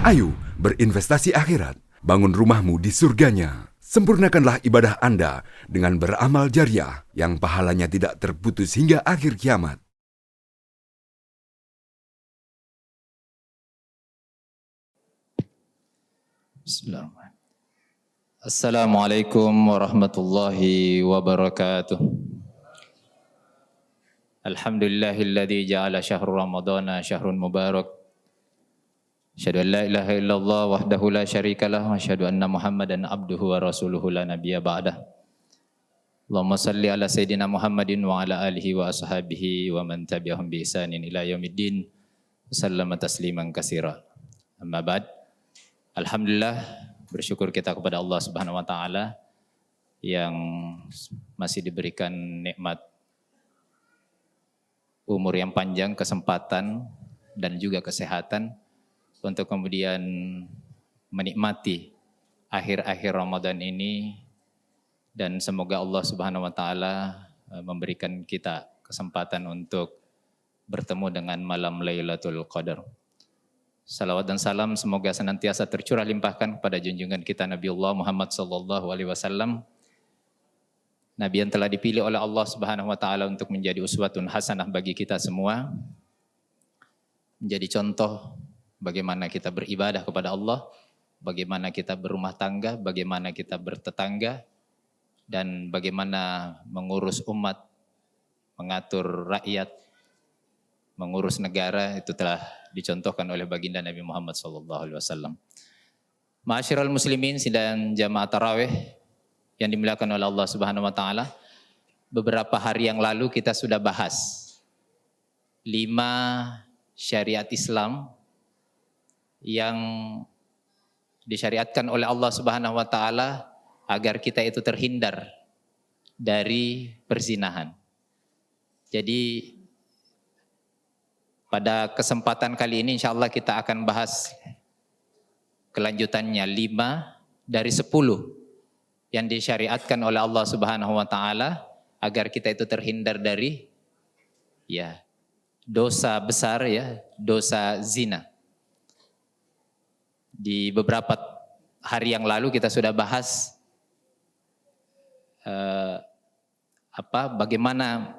Ayo berinvestasi akhirat, bangun rumahmu di surganya. Sempurnakanlah ibadah Anda dengan beramal jariah yang pahalanya tidak terputus hingga akhir kiamat. Bismillahirrahmanirrahim. Assalamualaikum warahmatullahi wabarakatuh. Alhamdulillahilladzi ja'ala syahrul ramadana syahrun mubarak. Asyhadu an la ilaha illallah wahdahu la syarikalah wa asyhadu anna Muhammadan abduhu wa rasuluhu la nabiyya ba'dah. Allahumma salli ala sayyidina Muhammadin wa ala alihi wa ashabihi wa man tabi'ahum bi ihsanin ila yaumiddin. Sallama tasliman katsira. Amma ba'd. Alhamdulillah, bersyukur kita kepada Allah Subhanahu wa taala yang masih diberikan nikmat umur yang panjang, kesempatan dan juga kesehatan untuk kemudian menikmati akhir-akhir Ramadan ini, dan semoga Allah Subhanahu wa taala memberikan kita kesempatan untuk bertemu dengan malam Lailatul Qadar. Salawat dan salam semoga senantiasa tercurah limpahkan kepada junjungan kita Nabiullah Muhammad sallallahu alaihi wasallam, Nabi yang telah dipilih oleh Allah Subhanahu wa taala untuk menjadi uswatun hasanah bagi kita semua, menjadi contoh bagaimana kita beribadah kepada Allah, bagaimana kita berumah tangga, bagaimana kita bertetangga, dan bagaimana mengurus umat, mengatur rakyat, mengurus negara. Itu telah dicontohkan oleh baginda Nabi Muhammad SAW. Ma'asyiral muslimin sidang jamaah tarawih yang dimuliakan oleh Allah Subhanahu wa taala. Beberapa hari yang lalu kita sudah bahas 5 syariat Islam yang disyariatkan oleh Allah Subhanahu wa taala agar kita itu terhindar dari perzinahan. Jadi pada kesempatan kali ini insyaallah kita akan bahas kelanjutannya 5 dari 10 yang disyariatkan oleh Allah Subhanahu wa taala agar kita itu terhindar dari dosa besar, dosa zina. Di beberapa hari yang lalu kita sudah bahas bagaimana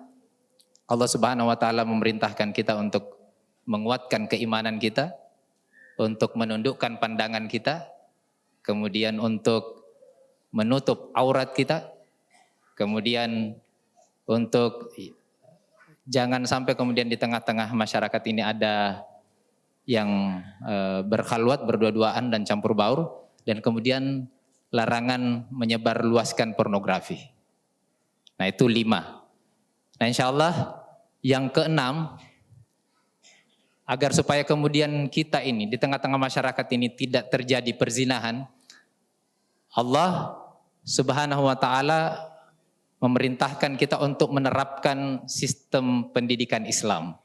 Allah Subhanahu wa taala memerintahkan kita untuk menguatkan keimanan kita, untuk menundukkan pandangan kita, kemudian untuk menutup aurat kita, kemudian untuk jangan sampai kemudian di tengah-tengah masyarakat ini ada yang berkhalwat, berdua-duaan dan campur baur, dan kemudian larangan menyebar luaskan pornografi. Nah itu 5. Nah insyaallah yang ke-6, agar supaya kemudian kita ini di tengah-tengah masyarakat ini tidak terjadi perzinahan, Allah Subhanahu wa taala memerintahkan kita untuk menerapkan sistem pendidikan Islam.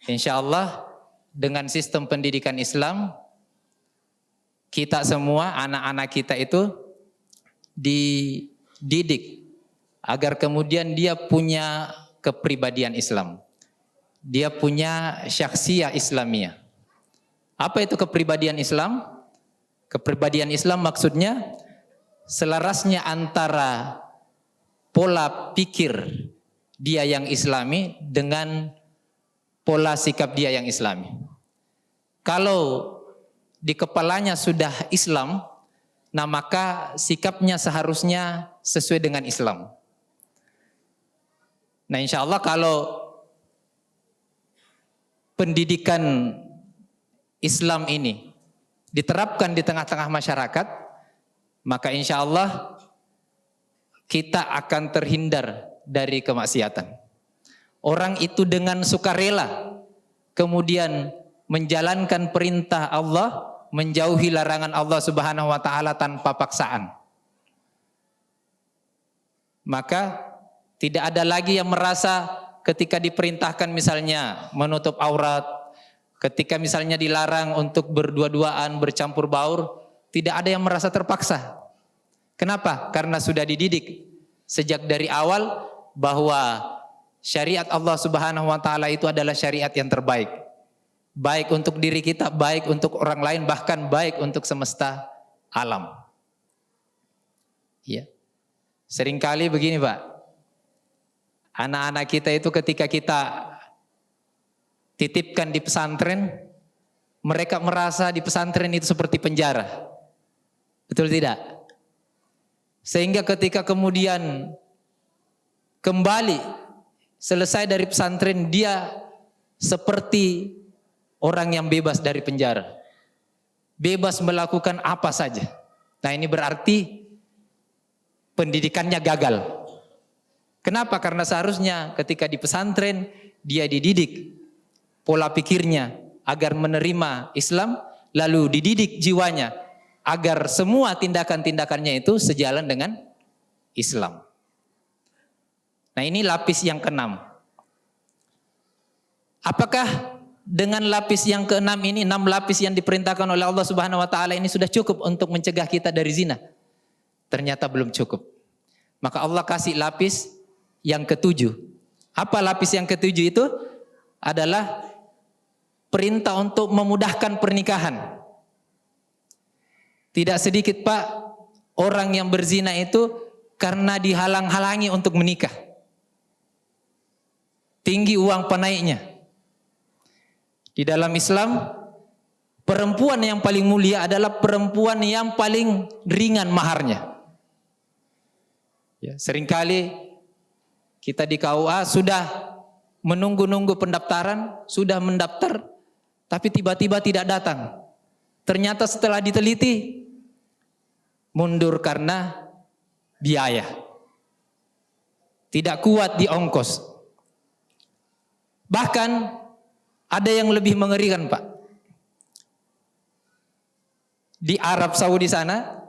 Insyaallah dengan sistem pendidikan Islam, kita semua, anak-anak kita itu dididik agar kemudian dia punya kepribadian Islam. Dia punya syakhsiyah Islamiyah. Apa itu kepribadian Islam? Kepribadian Islam maksudnya selarasnya antara pola pikir dia yang Islami dengan pola sikap dia yang Islami. Kalau di kepalanya sudah Islam, nah maka sikapnya seharusnya sesuai dengan Islam. Nah insya Allah kalau pendidikan Islam ini diterapkan di tengah-tengah masyarakat, maka insya Allah kita akan terhindar dari kemaksiatan. Orang itu dengan sukarela kemudian menjalankan perintah Allah, menjauhi larangan Allah Subhanahu wa taala tanpa paksaan. Maka tidak ada lagi yang merasa ketika diperintahkan misalnya menutup aurat, ketika misalnya dilarang untuk berdua-duaan, bercampur baur, tidak ada yang merasa terpaksa. Kenapa? Karena sudah dididik sejak dari awal bahwa syariat Allah Subhanahu wa taala itu adalah syariat yang terbaik. baik untuk diri kita, baik untuk orang lain, bahkan baik untuk semesta alam. Ya. Seringkali begini Pak, anak-anak kita itu ketika kita titipkan di pesantren, mereka merasa di pesantren itu seperti penjara. Betul tidak? Sehingga ketika kemudian kembali selesai dari pesantren, dia seperti orang yang bebas dari penjara. Bebas melakukan apa saja. Nah ini berarti pendidikannya gagal. Kenapa? Karena seharusnya ketika di pesantren dia dididik pola pikirnya agar menerima Islam, lalu dididik jiwanya agar semua tindakan-tindakannya itu sejalan dengan Islam. Nah ini lapis yang keenam. Apakah dengan lapis yang keenam ini, 6 lapis yang diperintahkan oleh Allah Subhanahu wa taala ini sudah cukup untuk mencegah kita dari zina? Ternyata belum cukup. Maka Allah kasih lapis yang ketujuh. Apa lapis yang ketujuh itu? Adalah perintah untuk memudahkan pernikahan. Tidak sedikit Pak, orang yang berzina itu karena dihalang-halangi untuk menikah. Tinggi uang panaiknya. Di dalam Islam, perempuan yang paling mulia adalah perempuan yang paling ringan maharnya. Ya, seringkali kita di KUA sudah menunggu-nunggu pendaftaran, sudah mendaftar, tapi tiba-tiba tidak datang. Ternyata setelah diteliti, mundur karena biaya. Tidak kuat di ongkos. Bahkan ada yang lebih mengerikan Pak. Di Arab Saudi sana,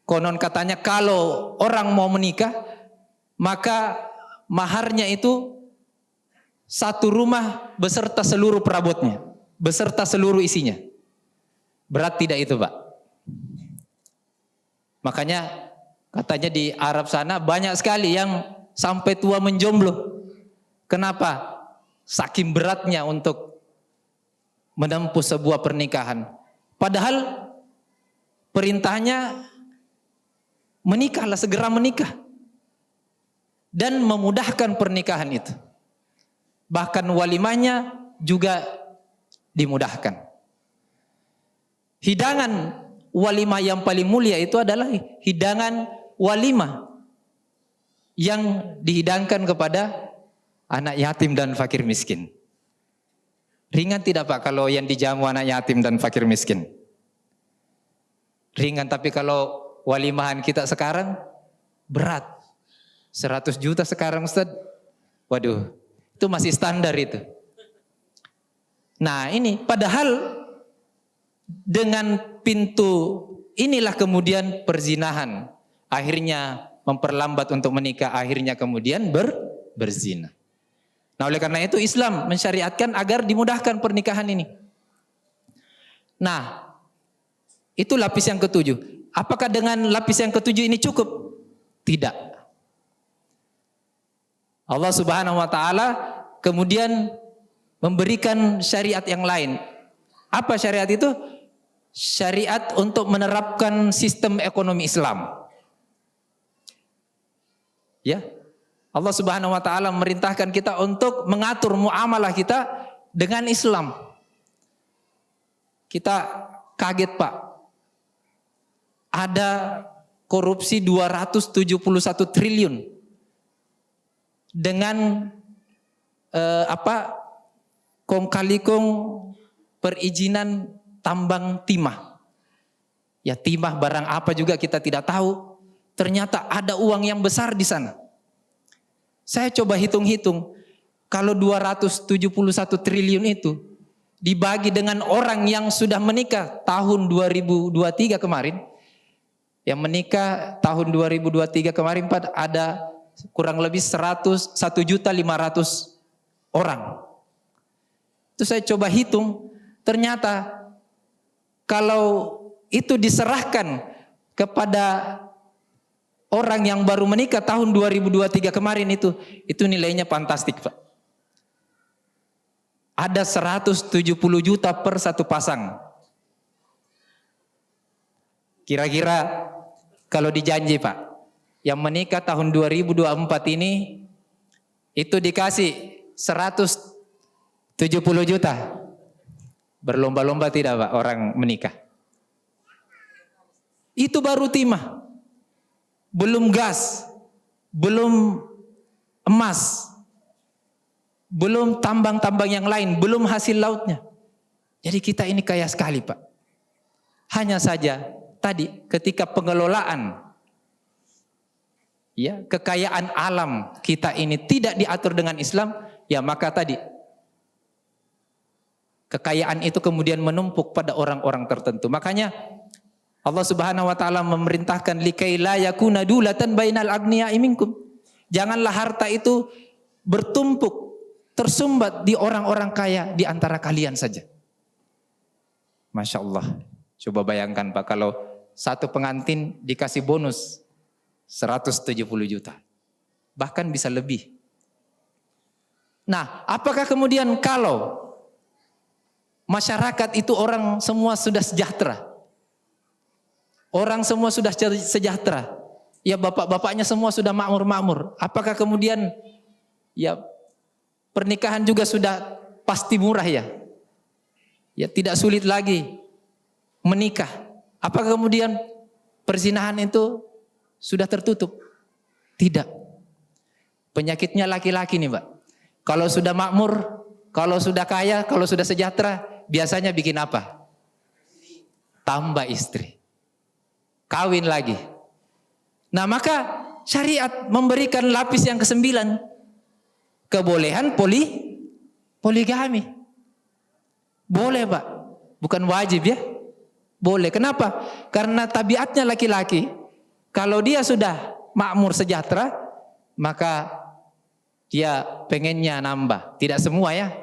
konon katanya kalau orang mau menikah, maka maharnya itu satu rumah beserta seluruh perabotnya, beserta seluruh isinya. Berat tidak itu Pak? Makanya katanya di Arab sana banyak sekali yang sampai tua menjomblo. Kenapa? Saking beratnya untuk menempuh sebuah pernikahan. Padahal perintahnya menikahlah, segera menikah. Dan memudahkan pernikahan itu. Bahkan walimahnya juga dimudahkan. Hidangan walimah yang paling mulia itu adalah hidangan walimah yang dihidangkan kepada anak yatim dan fakir miskin. Ringan tidak Pak kalau yang dijamu anak yatim dan fakir miskin? Ringan, tapi kalau walimahan kita sekarang berat. 100 juta sekarang Ustaz. Waduh, itu masih standar itu. Nah ini padahal dengan pintu inilah kemudian perzinahan akhirnya memperlambat untuk menikah, akhirnya kemudian berzina. Nah oleh karena itu Islam mensyariatkan agar dimudahkan pernikahan ini. Nah itu lapis yang ketujuh. Apakah dengan lapis yang ketujuh ini cukup? Tidak. Allah Subhanahu wa taala kemudian memberikan syariat yang lain. Apa syariat itu? Syariat untuk menerapkan sistem ekonomi Islam. Ya. Allah Subhanahu wa taala memerintahkan kita untuk mengatur muamalah kita dengan Islam. Kita kaget Pak. Ada korupsi 271 triliun dengan kong kali kong perizinan tambang timah. Ya timah barang apa juga kita tidak tahu. Ternyata ada uang yang besar di sana. Saya coba hitung-hitung, kalau 271 triliun itu dibagi dengan orang yang sudah menikah tahun 2023 kemarin, yang menikah tahun 2023 kemarin ada kurang lebih 101.500.000 orang. Itu saya coba hitung, ternyata kalau itu diserahkan kepada orang yang baru menikah tahun 2023 kemarin itu nilainya fantastik Pak. ada 170 juta per satu pasang. Kira-kira kalau dijanji Pak, yang menikah tahun 2024 ini itu dikasih 170 juta. Berlomba-lomba tidak Pak orang menikah? Itu baru timah. Belum gas, belum emas, belum tambang-tambang yang lain, belum hasil lautnya. Jadi kita ini kaya sekali Pak. Hanya saja tadi ketika pengelolaan ya kekayaan alam kita ini tidak diatur dengan Islam, ya maka tadi kekayaan itu kemudian menumpuk pada orang-orang tertentu. Makanya Allah Subhanahu wa taala memerintahkan likai la yakuna dulatan bainal agniya'i minkum. Janganlah harta itu bertumpuk, tersumbat di orang-orang kaya di antara kalian saja. Masya Allah. Coba bayangkan Pak, kalau satu pengantin dikasih bonus 170 juta. Bahkan bisa lebih. Nah, apakah kemudian kalau masyarakat itu orang semua sudah sejahtera? Orang semua sudah sejahtera. Ya bapak-bapaknya semua sudah makmur-makmur. Apakah kemudian ya pernikahan juga sudah pasti murah ya? Ya tidak sulit lagi menikah. Apakah kemudian perzinahan itu sudah tertutup? Tidak. Penyakitnya laki-laki nih Pak. Kalau sudah makmur, kalau sudah kaya, kalau sudah sejahtera, biasanya bikin apa? Tambah istri. Kawin lagi. Nah maka syariat memberikan lapis yang ke-9. Kebolehan poligami. Boleh Pak. Bukan wajib ya. Boleh. Kenapa? Karena tabiatnya laki-laki. Kalau dia sudah makmur sejahtera, maka dia pengennya nambah. Tidak semua ya.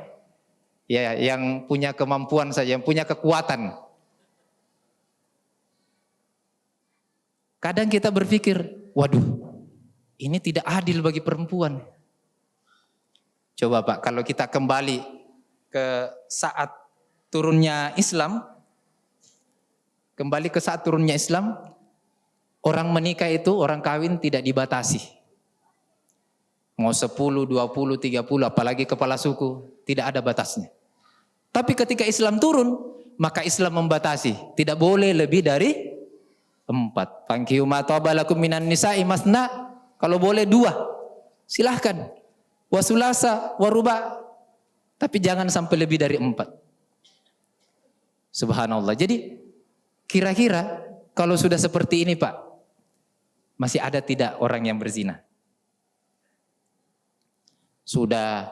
Ya yang punya kemampuan saja, yang punya kekuatan. Kadang kita berpikir, waduh, ini tidak adil bagi perempuan. Coba Pak, kalau kita kembali ke saat turunnya Islam, orang menikah itu, orang kawin tidak dibatasi. Mau 10, 20, 30, apalagi kepala suku, tidak ada batasnya. Tapi ketika Islam turun, maka Islam membatasi. Tidak boleh lebih dari 4. Fankihu ma taba lakum minan nisa'i masna, kalau boleh 2. Silahkan. Wasulasa waruba. Tapi jangan sampai lebih dari 4. Subhanallah. Jadi kira-kira kalau sudah seperti ini Pak, masih ada tidak orang yang berzina? Sudah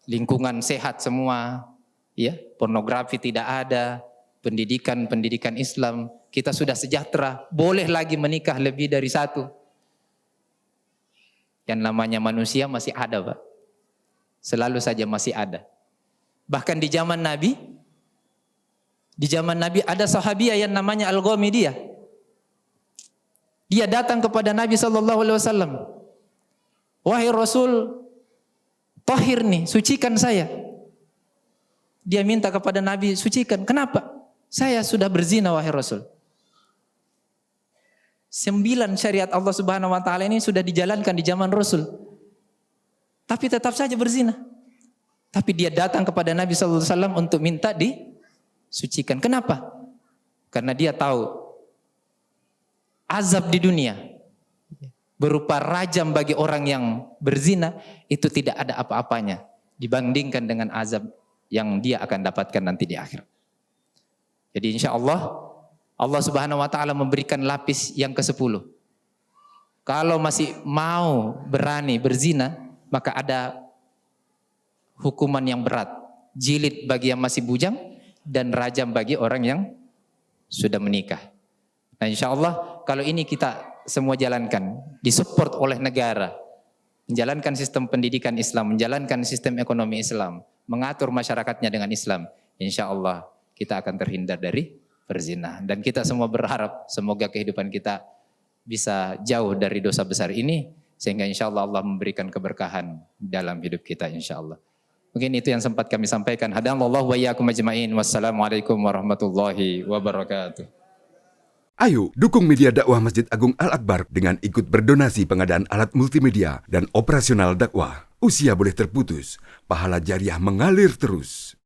lingkungan sehat semua, ya, pornografi tidak ada, pendidikan Islam, kita sudah sejahtera, boleh lagi menikah lebih dari 1. Yang namanya manusia masih ada Pak. Selalu saja masih ada. Bahkan di zaman Nabi ada sahabiah yang namanya Al-Ghamidiyah. Dia datang kepada Nabi SAW. Wahai Rasul, tahir nih, sucikan saya. Dia minta kepada Nabi, sucikan. Kenapa? Saya sudah berzina wahai Rasul. 9 syariat Allah Subhanahu wa taala ini sudah dijalankan di zaman Rasul. Tapi tetap saja berzina. Tapi dia datang kepada Nabi sallallahu alaihi wasallam untuk minta disucikan. Kenapa? Karena dia tahu azab di dunia berupa rajam bagi orang yang berzina itu tidak ada apa-apanya dibandingkan dengan azab yang dia akan dapatkan nanti di akhir. Jadi insya Allah Subhanahu wa ta'ala memberikan lapis yang ke-10. Kalau masih mau berani berzina, maka ada hukuman yang berat. Jilid bagi yang masih bujang dan rajam bagi orang yang sudah menikah. Nah insya Allah kalau ini kita semua jalankan, disupport oleh negara, menjalankan sistem pendidikan Islam, menjalankan sistem ekonomi Islam, mengatur masyarakatnya dengan Islam, insya Allah kita akan terhindar dari berzina. Dan kita semua berharap semoga kehidupan kita bisa jauh dari dosa besar ini, sehingga insya Allah Allah memberikan keberkahan dalam hidup kita insya Allah. Mungkin itu yang sempat kami sampaikan. Hadanallahu wa iyyakum ajmain. Wassalamualaikum warahmatullahi wabarakatuh. Ayo, dukung media dakwah Masjid Agung Al-Akbar dengan ikut berdonasi pengadaan alat multimedia dan operasional dakwah. Usia boleh terputus, pahala jariah mengalir terus.